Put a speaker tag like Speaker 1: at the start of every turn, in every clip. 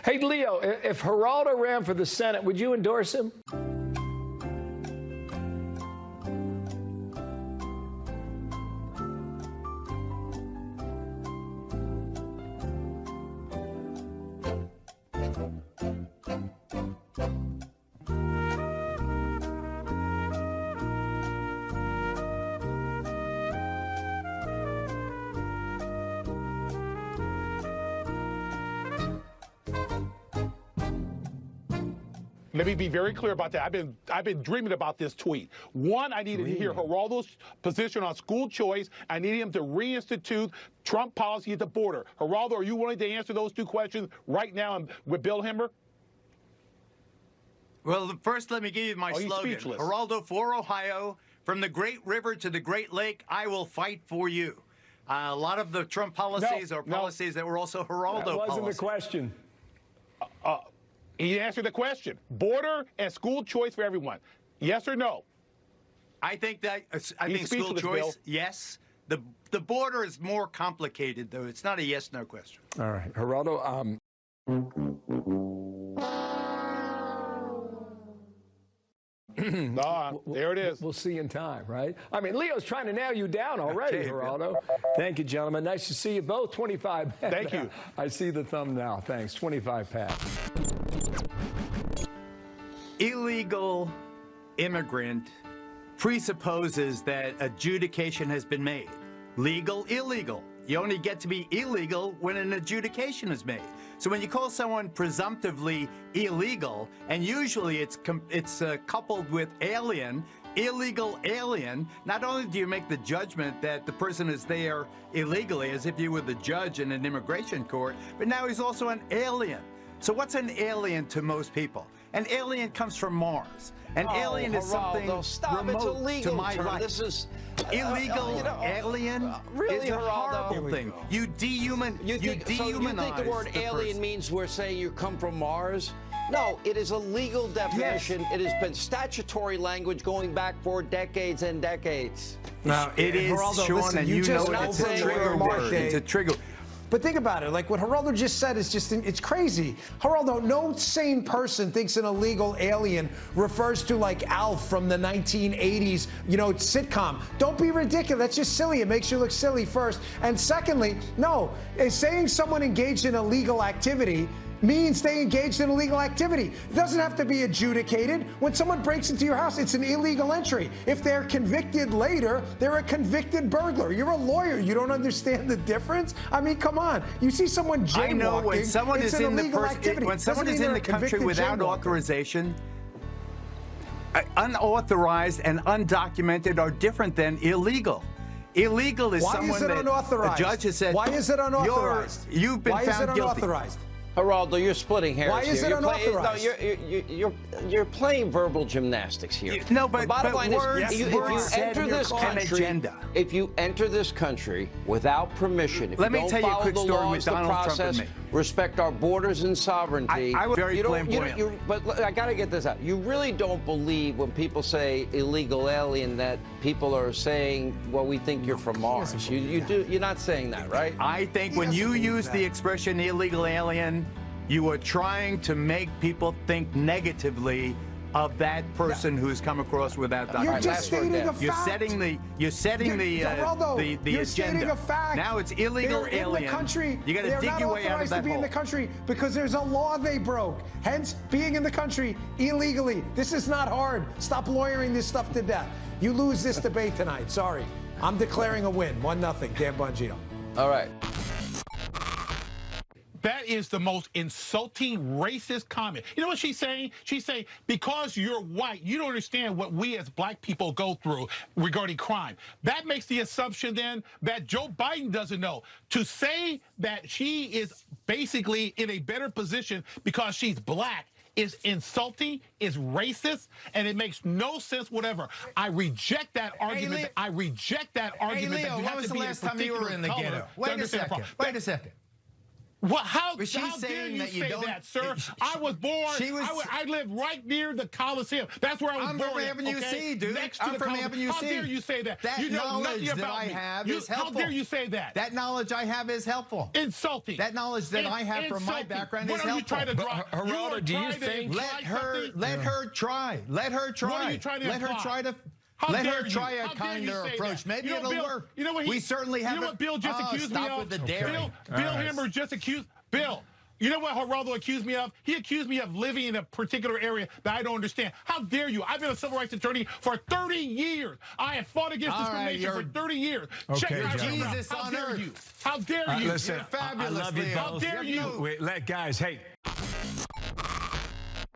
Speaker 1: Hey, Leo, if Geraldo ran for the Senate, would you endorse him?
Speaker 2: Let me be very clear about that. I've been dreaming about this tweet. One, I needed to hear Geraldo's position on school choice. I needed him to reinstitute Trump policy at the border. Geraldo, are you willing to answer those two questions right now with Bill Hemmer?
Speaker 3: Well, first, let me give you my slogan.
Speaker 2: Speechless.
Speaker 3: Geraldo for Ohio, from the Great River to the Great Lake, I will fight for you. A lot of the Trump policies are policies that were also Geraldo policies.
Speaker 1: That wasn't the question.
Speaker 2: He answered the question. Border and school choice for everyone. Yes or no?
Speaker 3: I think school choice,
Speaker 2: Bill.
Speaker 3: yes. The border is more complicated, though. It's not a yes/no question.
Speaker 1: All right, Geraldo.
Speaker 2: There it is.
Speaker 1: We'll see in time, right? I mean, Leo's trying to nail you down already, Geraldo. Thank you, gentlemen. Nice to see you both. 25.
Speaker 2: Thank you.
Speaker 1: I see the thumb now. Thanks. 25, Pat.
Speaker 3: Illegal immigrant presupposes that adjudication has been made. Legal, illegal. You only get to be illegal when an adjudication is made. So when you call someone presumptively illegal, and usually it's coupled with alien, illegal alien, not only do you make the judgment that the person is there illegally, as if you were the judge in an immigration court, but now he's also an alien. So what's an alien to most people? An alien comes from Mars. An alien is something remote to my life.
Speaker 4: This is
Speaker 3: illegal alien
Speaker 4: really,
Speaker 3: is a
Speaker 4: Geraldo.
Speaker 3: horrible thing. You dehumanize.
Speaker 4: You think the word alien means we're saying you come from Mars? No, it is a legal definition.
Speaker 3: Yes.
Speaker 4: It has been statutory language going back for decades and decades.
Speaker 3: Now, it is,
Speaker 5: Geraldo,
Speaker 3: Sean,
Speaker 5: listen,
Speaker 3: and
Speaker 5: you
Speaker 3: you
Speaker 5: just
Speaker 3: know it's
Speaker 4: not
Speaker 3: a
Speaker 4: saying
Speaker 3: trigger
Speaker 4: we're
Speaker 3: word.
Speaker 5: Monday.
Speaker 3: It's a trigger.
Speaker 5: But think about it. Like what Geraldo just said is just, it's crazy. Geraldo, no sane person thinks an illegal alien refers to like Alf from the 1980s, sitcom. Don't be ridiculous. That's just silly. It makes you look silly first. And secondly, no, saying someone engaged in illegal activity means they engaged in illegal activity. It doesn't have to be adjudicated. When someone breaks into your house, it's an illegal entry. If they're convicted later, they're a convicted burglar. You're a lawyer. You don't understand the difference? I mean, come on. You see someone jaywalking,
Speaker 3: I know when someone
Speaker 5: it's
Speaker 3: is
Speaker 5: an
Speaker 3: in
Speaker 5: illegal activity.
Speaker 3: when someone
Speaker 5: Doesn't
Speaker 3: is
Speaker 5: mean
Speaker 3: in
Speaker 5: they're
Speaker 3: the
Speaker 5: a
Speaker 3: country
Speaker 5: convicted
Speaker 3: without
Speaker 5: jaywalker.
Speaker 3: authorization, unauthorized and undocumented are different than illegal. Illegal is someone that
Speaker 5: unauthorized?
Speaker 3: a judge has said.
Speaker 5: Why is it unauthorized?
Speaker 3: You've been found guilty.
Speaker 5: Unauthorized?
Speaker 4: Geraldo, you're splitting hairs.
Speaker 5: Why is it unauthorized?
Speaker 4: You're playing verbal gymnastics here.
Speaker 3: No,
Speaker 4: the
Speaker 3: but
Speaker 4: bottom line
Speaker 3: words,
Speaker 4: is, if you enter this country, if you enter this country without permission, if
Speaker 3: Let
Speaker 4: you
Speaker 3: me
Speaker 4: don't
Speaker 3: tell you a
Speaker 4: follow
Speaker 3: quick
Speaker 4: the
Speaker 3: story
Speaker 4: laws,
Speaker 3: with
Speaker 4: the
Speaker 3: Donald Trump
Speaker 4: process,
Speaker 3: and me.
Speaker 4: respect our borders and sovereignty.
Speaker 3: I was very flamboyant.
Speaker 4: But look, I got to get this out. You really don't believe when people say illegal alien that people are saying, well, we think you're from Mars. You're not saying that, right?
Speaker 3: I think when you use the expression illegal alien, you are trying to make people think negatively of that person who's come across without documentation.
Speaker 5: You're just stating a fact.
Speaker 3: You're setting the
Speaker 5: you're
Speaker 3: agenda.
Speaker 5: stating a fact.
Speaker 3: Now it's illegal
Speaker 5: They're
Speaker 3: alien.
Speaker 5: In the country.
Speaker 3: You got to dig your way out of that
Speaker 5: They're not authorized to be in the country because there's a law they broke. Hence, being in the country illegally. This is not hard. Stop lawyering this stuff to death. You lose this debate tonight. Sorry. I'm declaring a win. 1-0. Dan Bongino.
Speaker 4: All right.
Speaker 2: That is the most insulting, racist comment. You know what she's saying? She's saying, because you're white, you don't understand what we as black people go through regarding crime. That makes the assumption then that Joe Biden doesn't know. To say that she is basically in a better position because she's black is insulting, is racist, and it makes no sense whatever. I reject that argument. I reject that argument.
Speaker 6: Hey, Leo,
Speaker 2: that you
Speaker 6: when
Speaker 2: have
Speaker 6: was
Speaker 2: to
Speaker 6: the
Speaker 2: be
Speaker 6: last time you were in the ghetto? Wait a second.
Speaker 2: What? How
Speaker 3: But she's
Speaker 2: dare
Speaker 3: saying
Speaker 2: you
Speaker 3: that you
Speaker 2: say
Speaker 3: don't-
Speaker 2: that, sir? I was born. I lived right near the Coliseum. That's where I was
Speaker 3: I'm
Speaker 2: born.
Speaker 3: from Avenue C, dude.
Speaker 2: Next to
Speaker 3: I'm
Speaker 2: the
Speaker 3: from
Speaker 2: Coliseum.
Speaker 3: Avenue
Speaker 2: How
Speaker 3: C.
Speaker 2: dare you say that?
Speaker 3: That
Speaker 2: You know
Speaker 3: knowledge
Speaker 2: nothing
Speaker 3: that
Speaker 2: about
Speaker 3: I
Speaker 2: me.
Speaker 3: have is helpful.
Speaker 2: How dare you say that?
Speaker 3: That knowledge I have is helpful.
Speaker 2: Insulting.
Speaker 3: That knowledge that I have from my background is helpful.
Speaker 2: What are you trying to draw?
Speaker 1: Geraldo, do you think?
Speaker 3: Let her try. Let her try.
Speaker 2: What are you trying to
Speaker 3: Let her
Speaker 2: imply?
Speaker 3: try to.
Speaker 2: How
Speaker 3: Let
Speaker 2: dare
Speaker 3: her
Speaker 2: you?
Speaker 3: try a
Speaker 2: How dare you
Speaker 3: kinder
Speaker 2: say
Speaker 3: approach.
Speaker 2: that?
Speaker 3: Maybe
Speaker 2: You know,
Speaker 3: it'll
Speaker 2: Bill,
Speaker 3: work.
Speaker 2: You know what?
Speaker 3: We certainly have.
Speaker 2: You know what Bill just accused me of?
Speaker 3: Stop with the daring.
Speaker 2: Bill Hemmer just accused. Bill. You know what Geraldo accused me of? He accused me of living in a particular area that I don't understand. How dare you? I've been a civil rights attorney for 30 years. I have fought against discrimination for 30 years.
Speaker 1: Okay,
Speaker 2: Check your
Speaker 1: gentlemen.
Speaker 3: Jesus
Speaker 2: How
Speaker 3: on
Speaker 2: dare
Speaker 3: earth.
Speaker 2: you? How dare you?
Speaker 1: Listen,
Speaker 3: You're fabulous,
Speaker 1: I love you
Speaker 3: Leo.
Speaker 1: both.
Speaker 2: How dare you?
Speaker 1: Wait, guys, hey.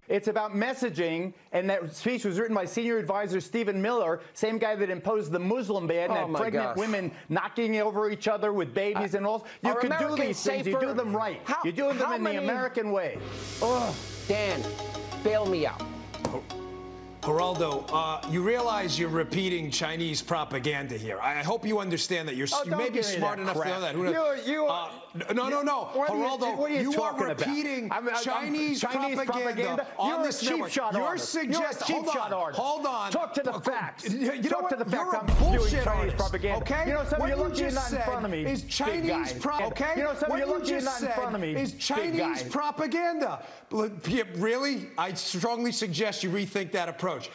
Speaker 6: It's about messaging, and that speech was written by senior advisor Stephen Miller, same guy that imposed the Muslim ban,
Speaker 4: Oh,
Speaker 6: that
Speaker 4: my
Speaker 6: pregnant
Speaker 4: gosh.
Speaker 6: women knocking over each other with babies and all. You
Speaker 4: Are
Speaker 6: could do
Speaker 4: Americans
Speaker 6: these things. You
Speaker 4: safer?
Speaker 6: do them right. You do them
Speaker 4: how
Speaker 6: in
Speaker 4: many-
Speaker 6: the American way.
Speaker 4: Oh, Dan, bail me out.
Speaker 5: Geraldo, you realize you're repeating Chinese propaganda here. I hope you understand that. You
Speaker 6: don't
Speaker 5: may be
Speaker 6: give me
Speaker 5: smart
Speaker 6: that
Speaker 5: enough to
Speaker 6: crap.
Speaker 5: know that. Who knows?
Speaker 6: No.
Speaker 5: Geraldo,
Speaker 6: What are you
Speaker 5: you are
Speaker 6: talking about?
Speaker 5: repeating Chinese propaganda on
Speaker 6: You're
Speaker 5: this
Speaker 6: a cheap
Speaker 5: network.
Speaker 6: shot
Speaker 5: You're
Speaker 6: artist.
Speaker 5: suggesting.
Speaker 6: You're a cheap shot artist.
Speaker 5: Hold on.
Speaker 6: Talk to the facts.
Speaker 5: You know
Speaker 6: Talk to
Speaker 5: what?
Speaker 6: the facts.
Speaker 5: You're a
Speaker 6: I'm doing
Speaker 5: bullshit
Speaker 6: Chinese
Speaker 5: artist,
Speaker 6: propaganda.
Speaker 5: okay?
Speaker 6: You know something?
Speaker 5: What
Speaker 6: You're
Speaker 5: you
Speaker 6: lucky you're
Speaker 5: just
Speaker 6: not in front of
Speaker 5: said
Speaker 6: me.
Speaker 5: is
Speaker 6: big
Speaker 5: Chinese
Speaker 6: guy.
Speaker 5: okay?
Speaker 6: You know something?
Speaker 5: What
Speaker 6: You're
Speaker 5: you
Speaker 6: lucky you're
Speaker 5: just
Speaker 6: not in front of me.
Speaker 5: said is Chinese
Speaker 6: big guy.
Speaker 5: propaganda. Really? I strongly suggest you rethink that approach.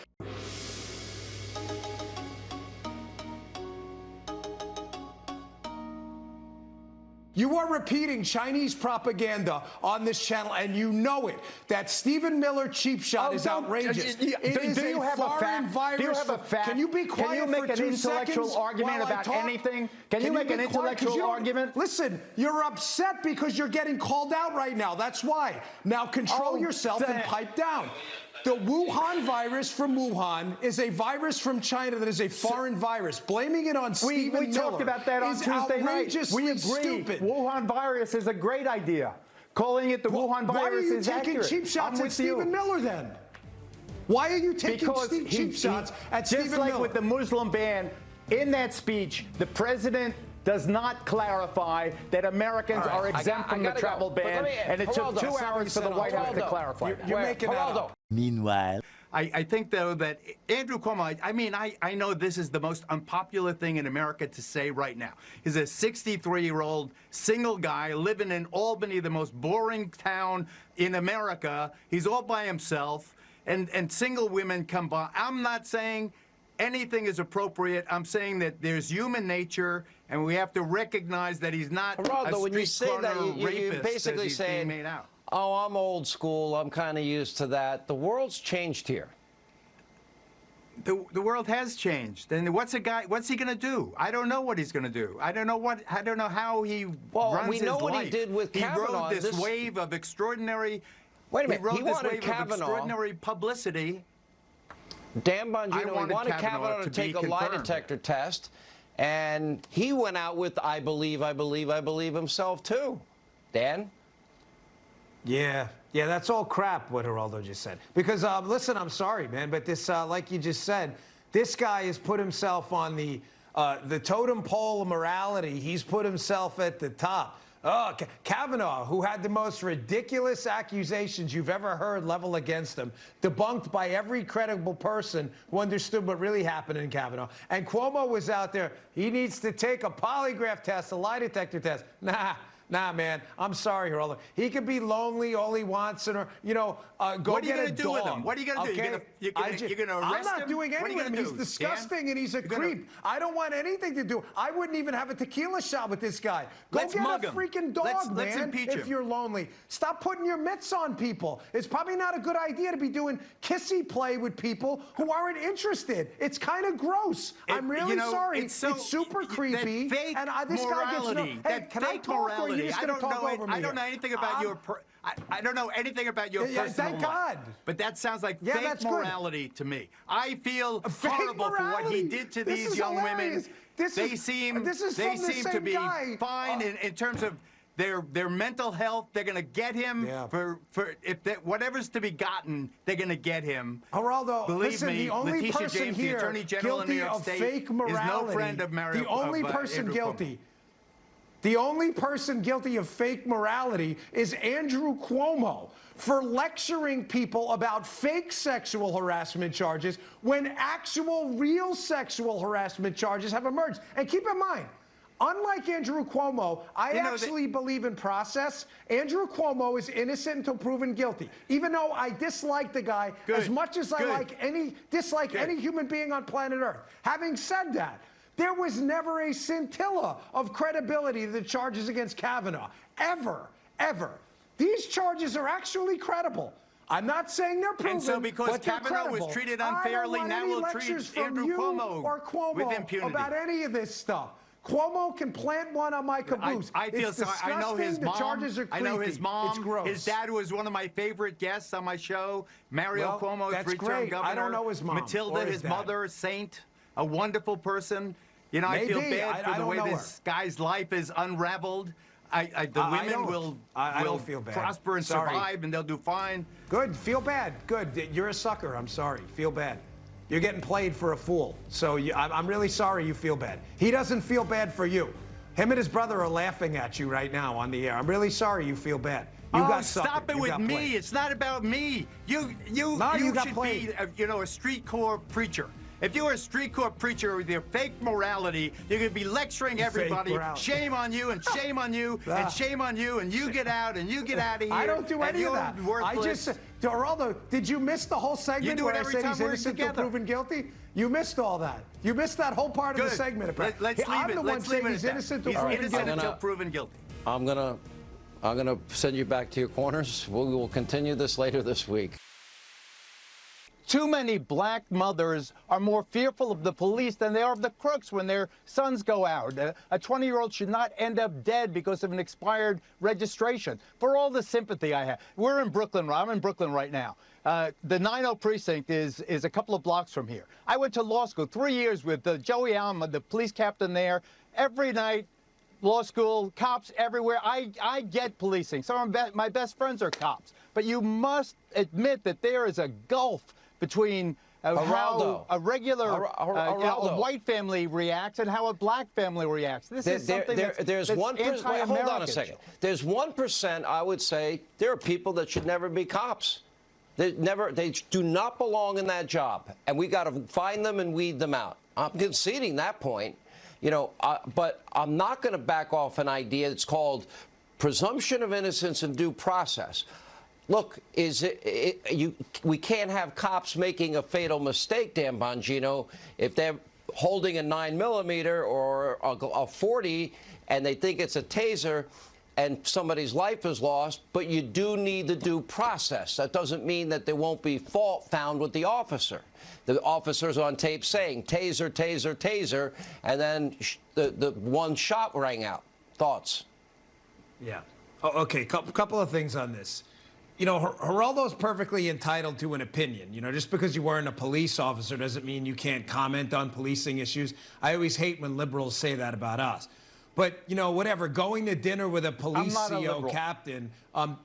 Speaker 5: You are repeating Chinese propaganda on this channel, and you know it. That Stephen Miller cheap shot is outrageous.
Speaker 6: Do you have a fact?
Speaker 5: Virus.
Speaker 6: Do you have a fact?
Speaker 5: Can you be quiet
Speaker 6: Can you make
Speaker 5: for
Speaker 6: an
Speaker 5: 2
Speaker 6: intellectual
Speaker 5: seconds
Speaker 6: argument
Speaker 5: while I
Speaker 6: about
Speaker 5: talk?
Speaker 6: anything? Can you make an
Speaker 5: be quiet? 'Cause
Speaker 6: intellectual
Speaker 5: you don't-
Speaker 6: argument?
Speaker 5: Listen, you're upset because you're getting called out right now. That's why. Now control yourself and pipe down. The Wuhan virus from Wuhan is a virus from China that is a foreign virus. Blaming it on Stephen
Speaker 6: We
Speaker 5: Miller
Speaker 6: talked about that on
Speaker 5: is
Speaker 6: Tuesday night.
Speaker 5: outrageously
Speaker 6: We agree.
Speaker 5: stupid.
Speaker 6: Wuhan virus is a great idea. Calling it the Wuhan
Speaker 5: Why are
Speaker 6: virus
Speaker 5: you
Speaker 6: is
Speaker 5: taking
Speaker 6: accurate.
Speaker 5: cheap shots
Speaker 6: I'm
Speaker 5: at
Speaker 6: with
Speaker 5: Stephen
Speaker 6: you.
Speaker 5: Miller then? Why are you taking
Speaker 6: Because
Speaker 5: cheap shots at Stephen
Speaker 6: just like
Speaker 5: Miller?
Speaker 6: with the Muslim ban, in that speech, the president does not clarify that Americans are exempt from the travel ban, and it took 2 hours for the White House to clarify that.
Speaker 5: You're making that up.
Speaker 3: Meanwhile, I think, though, that Andrew Cuomo, I know this is the most unpopular thing in America to say right now. He's a 63-year-old single guy living in Albany, the most boring town in America. He's all by himself, and single women come by. I'm not saying anything is appropriate. I'm saying that there's human nature, and we have to recognize that he's not
Speaker 4: Geraldo,
Speaker 3: a
Speaker 4: when you
Speaker 3: street
Speaker 4: say that,
Speaker 3: corner
Speaker 4: you're
Speaker 3: rapist
Speaker 4: basically
Speaker 3: as he's
Speaker 4: saying,
Speaker 3: being made out.
Speaker 4: oh, I'm old school, I'm kind of used to that. The world's changed here.
Speaker 3: The world has changed, and what's he going to do? I don't know what he's going to do. I don't know how he runs
Speaker 4: we know
Speaker 3: his
Speaker 4: what
Speaker 3: life.
Speaker 4: he did with Kavanaugh.
Speaker 3: He rode this wave of extraordinary.
Speaker 4: Wait a minute.
Speaker 3: He
Speaker 4: He
Speaker 3: rode this
Speaker 4: wanted
Speaker 3: wave of
Speaker 4: Kavanaugh.
Speaker 3: extraordinary publicity.
Speaker 4: Dan Bongino, he
Speaker 3: wanted
Speaker 4: wanted
Speaker 3: Kavanaugh
Speaker 4: Kavanaugh to
Speaker 3: to
Speaker 4: take a
Speaker 3: be
Speaker 4: lie
Speaker 3: confirmed.
Speaker 4: detector test, and he went out with I believe himself too. Dan?
Speaker 5: Yeah, that's all crap, what Geraldo just said. Because, listen, I'm sorry, man, but this, like you just said, this guy has put himself on the totem pole of morality. He's put himself at the top. Oh, Kavanaugh, who had the most ridiculous accusations you've ever heard leveled against him, debunked by every credible person who understood what really happened in Kavanaugh. And Cuomo was out there. He needs to take a polygraph test, a lie detector test. Nah, man. I'm sorry, Geraldo. He could be lonely all he wants, and go
Speaker 3: What are you
Speaker 5: get
Speaker 3: gonna
Speaker 5: a
Speaker 3: do
Speaker 5: dog.
Speaker 3: with him? What are you gonna do? You're gonna arrest
Speaker 5: I'm not
Speaker 3: him?
Speaker 5: doing
Speaker 3: What are
Speaker 5: anything
Speaker 3: you
Speaker 5: with him.
Speaker 3: gonna
Speaker 5: He's
Speaker 3: do,
Speaker 5: disgusting,
Speaker 3: Dan?
Speaker 5: and he's a
Speaker 3: You're gonna-
Speaker 5: creep. I don't want anything to do. I wouldn't even have a tequila shot with this guy. Go
Speaker 3: Let's
Speaker 5: get
Speaker 3: mug
Speaker 5: a
Speaker 3: him.
Speaker 5: freaking dog,
Speaker 3: Let's
Speaker 5: man.
Speaker 3: impeach
Speaker 5: if
Speaker 3: him.
Speaker 5: you're lonely, stop putting your mitts on people. It's probably not a good idea to be doing kissy play with people who aren't interested. It's kind of gross. I'm really sorry.
Speaker 3: It's
Speaker 5: super creepy.
Speaker 3: That fake
Speaker 5: and this guy gets
Speaker 3: morality.
Speaker 5: Hey,
Speaker 3: that
Speaker 5: can
Speaker 3: fake
Speaker 5: I talk, or are you
Speaker 3: morality.
Speaker 5: just
Speaker 3: I
Speaker 5: going to
Speaker 3: don't
Speaker 5: talk
Speaker 3: know.
Speaker 5: over me?
Speaker 3: I don't know anything about your. I don't know anything about your
Speaker 5: Yeah,
Speaker 3: personal
Speaker 5: thank
Speaker 3: life.
Speaker 5: God.
Speaker 3: But that sounds like
Speaker 5: Yeah,
Speaker 3: fake
Speaker 5: that's good.
Speaker 3: morality to me. I feel
Speaker 5: Fake
Speaker 3: horrible for what he
Speaker 5: morality?
Speaker 3: did to
Speaker 5: This
Speaker 3: these
Speaker 5: is
Speaker 3: young
Speaker 5: hilarious.
Speaker 3: women.
Speaker 5: This
Speaker 3: They
Speaker 5: is
Speaker 3: seem
Speaker 5: from the
Speaker 3: to
Speaker 5: same
Speaker 3: be
Speaker 5: guy.
Speaker 3: fine in terms of their mental health. They're going to get him for if whatever's to be gotten. They're going to get him.
Speaker 5: Geraldo,
Speaker 3: Believe
Speaker 5: listen,
Speaker 3: me,
Speaker 5: the only
Speaker 3: Letitia
Speaker 5: person
Speaker 3: James,
Speaker 5: here
Speaker 3: the Attorney General in New
Speaker 5: guilty
Speaker 3: York
Speaker 5: of
Speaker 3: State,
Speaker 5: fake morality,
Speaker 3: is no friend of Mary.
Speaker 5: the only person
Speaker 3: Andrew
Speaker 5: guilty. The only person guilty of fake morality is Andrew Cuomo for lecturing people about fake sexual harassment charges when actual real sexual harassment charges have emerged. And keep in mind, unlike Andrew Cuomo, I actually believe in process. Andrew Cuomo is innocent until proven guilty. Even though I dislike the guy as much as I dislike any human being on planet Earth. Having said that, there was never a scintilla of credibility to the charges against Kavanaugh. Ever. These charges are actually credible. I'm not saying they're proven,
Speaker 3: and so because Kavanaugh was treated unfairly, now we'll treat Andrew Cuomo with impunity
Speaker 5: about any of this stuff. Cuomo can plant one on my caboose.
Speaker 3: I feel
Speaker 5: it's
Speaker 3: sorry. I know his mom.
Speaker 5: The charges are creepy.
Speaker 3: I know his mom.
Speaker 5: It's gross.
Speaker 3: His dad was one of my favorite guests on my show. Mario Cuomo, three-term governor.
Speaker 5: I don't know his mom.
Speaker 3: Matilda, his mother, saint, a wonderful person. You know, I feel bad for the way this guy's life is unraveled. The women will prosper and survive, and they'll do fine.
Speaker 5: Good. Feel bad. Good. You're a sucker. I'm sorry. Feel bad. You're getting played for a fool. So I'm really sorry you feel bad. He doesn't feel bad for you. Him and his brother are laughing at you right now on the air. I'm really sorry you feel bad. You got
Speaker 3: stop it with me. It's not about me. You should be, a street corps preacher. If you were a street court preacher with your fake morality, you're going to be lecturing everybody. Shame on you, and shame on you, and shame on you, and you get out, and you get out of here.
Speaker 5: I don't do any of that.
Speaker 3: Worthless.
Speaker 5: Geraldo, did you miss the whole segment where I said he's innocent until proven guilty? You missed all that. You missed that whole part of the segment.
Speaker 3: Let's leave it.
Speaker 5: I'm the one saying he's innocent
Speaker 3: until proven guilty.
Speaker 4: I'm gonna send you back to your corners. We will continue this later this week.
Speaker 6: Too many black mothers are more fearful of the police than they are of the crooks when their sons go out. A 20-year-old should not end up dead because of an expired registration. For all the sympathy I have. We're in Brooklyn. I'm in Brooklyn right now. The 90 precinct is a couple of blocks from here. I went to law school 3 years with Joey Alma, the police captain there. Every night, law school, cops everywhere. I get policing. Some of my best friends are cops. But you must admit that there is a gulf between how a regular a white family reacts and how a black family reacts. This is something
Speaker 4: there's 1%. Hold on a second. There's 1%. I would say there are people that should never be cops. They do not belong in that job, and we got to find them and weed them out. I'm conceding that point, but I'm not going to back off an idea that's called presumption of innocence and due process. Look, we can't have cops making a fatal mistake, Dan Bongino, if they're holding a 9mm or a 40 and they think it's a taser and somebody's life is lost, but you do need the due process. That doesn't mean that there won't be fault found with the officer. The officer's on tape saying, taser, taser, taser, and then the one shot rang out. Thoughts?
Speaker 5: Yeah. Okay, couple of things on this. Geraldo's perfectly entitled to an opinion. Just because you weren't a police officer doesn't mean you can't comment on policing issues. I always hate when liberals say that about us. But, whatever, going to dinner with a police CO captain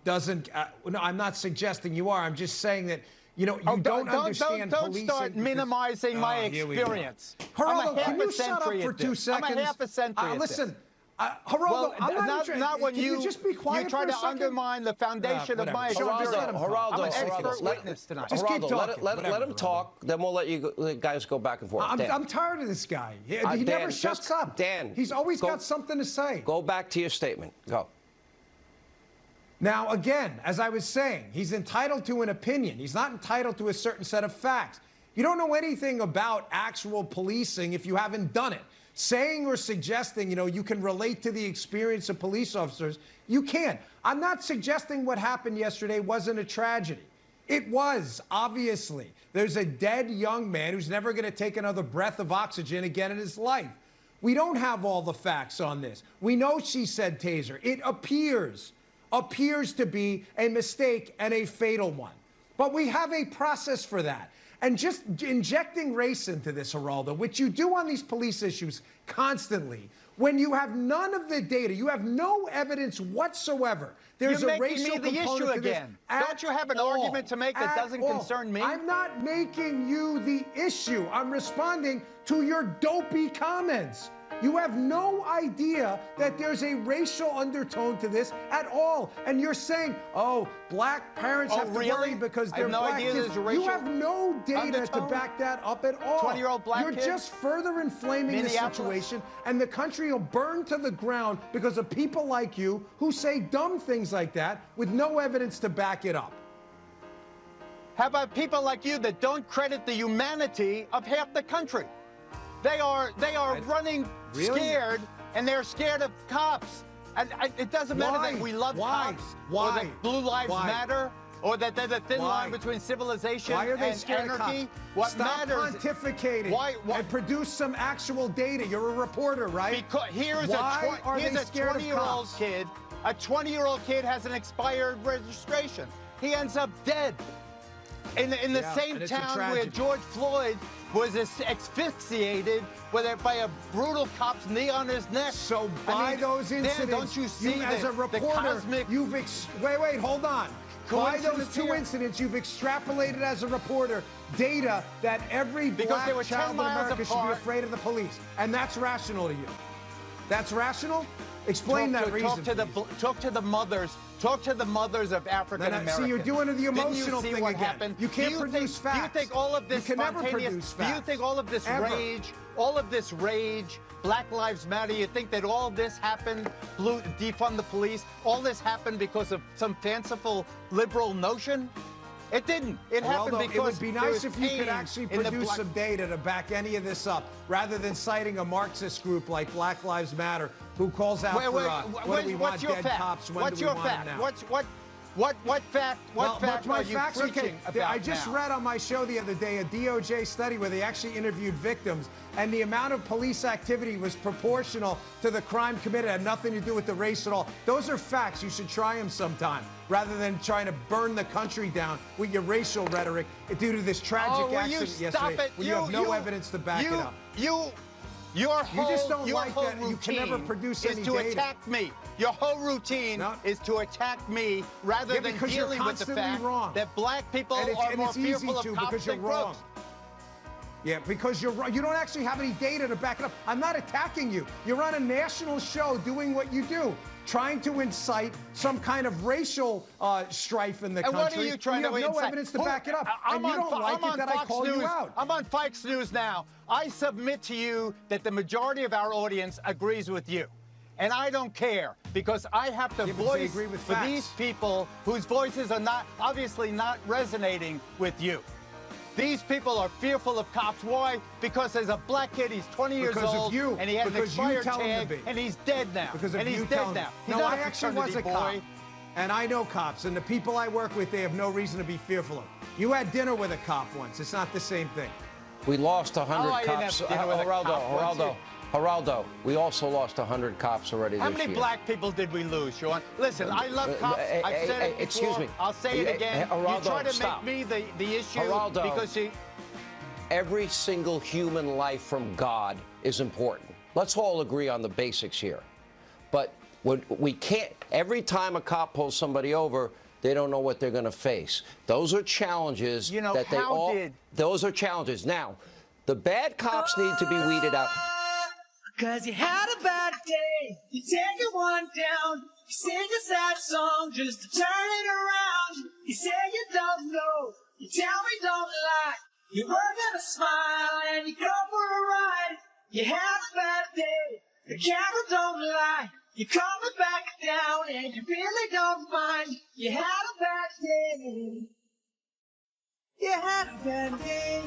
Speaker 5: doesn't no, I'm not suggesting you are. I'm just saying that, don't understand policing.
Speaker 6: Don't start minimizing my experience.
Speaker 5: Geraldo, can you shut up for 2 seconds?
Speaker 6: I'm a half a century
Speaker 5: listen. Geraldo, I'm
Speaker 6: not when
Speaker 5: you just be quiet
Speaker 6: you try to undermine the foundation of my experience.
Speaker 4: Geraldo,
Speaker 6: I'm an expert witness tonight.
Speaker 5: Just keep talking.
Speaker 4: Let him talk, then we'll let you guys go back and forth.
Speaker 5: I'm tired of this guy. He never shuts up.
Speaker 4: Dan,
Speaker 5: he's always got something to say.
Speaker 4: Go back to your statement. Go.
Speaker 5: Now, again, as I was saying, he's entitled to an opinion. He's not entitled to a certain set of facts. You don't know anything about actual policing if you haven't done it. Saying or suggesting, you can relate to the experience of police officers, you can't. I'm not suggesting what happened yesterday wasn't a tragedy. It was, obviously. There's a dead young man who's never going to take another breath of oxygen again in his life. We don't have all the facts on this. We know she said taser. It appears to be a mistake and a fatal one. But we have a process for that. And just injecting race into this, Geraldo, which you do on these police issues constantly, when you have none of the data, you have no evidence whatsoever. There's a racial component to this. You're making me the issue again.
Speaker 6: Don't you have an argument to make that doesn't concern me?
Speaker 5: I'm not making you the issue. I'm responding to your dopey comments. You have no idea that there's a racial undertone to this at all. And you're saying, oh, black parents have to worry because they're black kids. You have no data to back that up at all.
Speaker 6: 20-year-old black kid?
Speaker 5: You're just further inflaming the situation, and the country will burn to the ground because of people like you who say dumb things like that with no evidence to back it up.
Speaker 6: How about people like you that don't credit the humanity of half the country? They are running scared, and they're scared of cops. And it doesn't matter that we love cops, or that blue lives matter, or that there's a thin line between civilization and anarchy. What
Speaker 5: Stop
Speaker 6: matters?
Speaker 5: Pontificating. And produce some actual data. You're a reporter, right?
Speaker 6: Because here's a 20-year-old kid. A 20-year-old kid has an expired registration. He ends up dead. In the same town where George Floyd was asphyxiated by a brutal cop's knee on his neck.
Speaker 5: So by those incidents,
Speaker 6: don't you see
Speaker 5: as a reporter, wait, hold on. By those two incidents, you've extrapolated as a reporter data that every black child in America should be afraid of the police. And that's rational to you. That's rational? Explain that reason.
Speaker 6: Talk to the mothers. Talk to the mothers of African Americans.
Speaker 5: See, you're doing the emotional thing again.
Speaker 6: Happened?
Speaker 5: You can't produce facts.
Speaker 6: Do you think all of this spontaneous? Do you think all of this rage, Black Lives Matter? You think that all of this happened? Defund the police. All this happened because of some fanciful liberal notion? It didn't. It happened because
Speaker 5: it would be nice if you could actually produce some data to back any of this up, rather than citing a Marxist group like Black Lives Matter, who calls out for what do we want dead cops, when do we want them now?
Speaker 6: What fact are you preaching about
Speaker 5: I just read on my show the other day a DOJ study where they actually interviewed victims, and the amount of police activity was proportional to the crime committed. It had nothing to do with the race at all. Those are facts. You should try them sometime, rather than trying to burn the country down with your racial rhetoric due to this tragic accident yesterday when you have no evidence to back it up.
Speaker 6: You just don't like that.
Speaker 5: You can never produce any data.
Speaker 6: Attack me. Your whole routine is to attack me rather than dealing with the fact that black people are more fearful of cops than crooks.
Speaker 5: Yeah, because you're wrong. You don't actually have any data to back it up. I'm not attacking you. You're on a national show doing what you do, trying to incite some kind of racial strife in the country.
Speaker 6: What are you trying to incite?
Speaker 5: You have no evidence to back it up. And you don't like it that I call you out.
Speaker 6: I'm on Fox News now. I submit to you that the majority of our audience agrees with you. And I don't care, because I have to voice for these people whose voices are obviously not resonating with you. These people are fearful of cops. Why? Because there's a black kid, he's 20 years old, and he has an expired tag, and he's dead now.
Speaker 5: And he's dead now. No, I actually was a cop, and I know cops, and the people I work with, they have no reason to be fearful of. You had dinner with a cop once. It's not the same thing.
Speaker 4: We lost 100 cops. Geraldo, we also lost 100 cops already this year.
Speaker 6: How many black people did we lose, Sean? Listen, I love cops. I've said it before.
Speaker 4: Excuse me.
Speaker 6: I'll say it again.
Speaker 4: Geraldo,
Speaker 6: you try to make me the issue because
Speaker 4: every single human life from God is important. Let's all agree on the basics here. But we can't, every time a cop pulls somebody over, they don't know what they're going to face. Those are challenges those are challenges. Now, the bad cops need to be weeded out.
Speaker 7: 'Cause you had a bad day, you take it one down, you sing a sad song just to turn it around. You say you don't know, you tell me don't lie, you were gonna smile and you go for a ride. You had a bad day, the camera don't lie, you're coming back down and you really don't mind. You had a bad day, you had a bad day.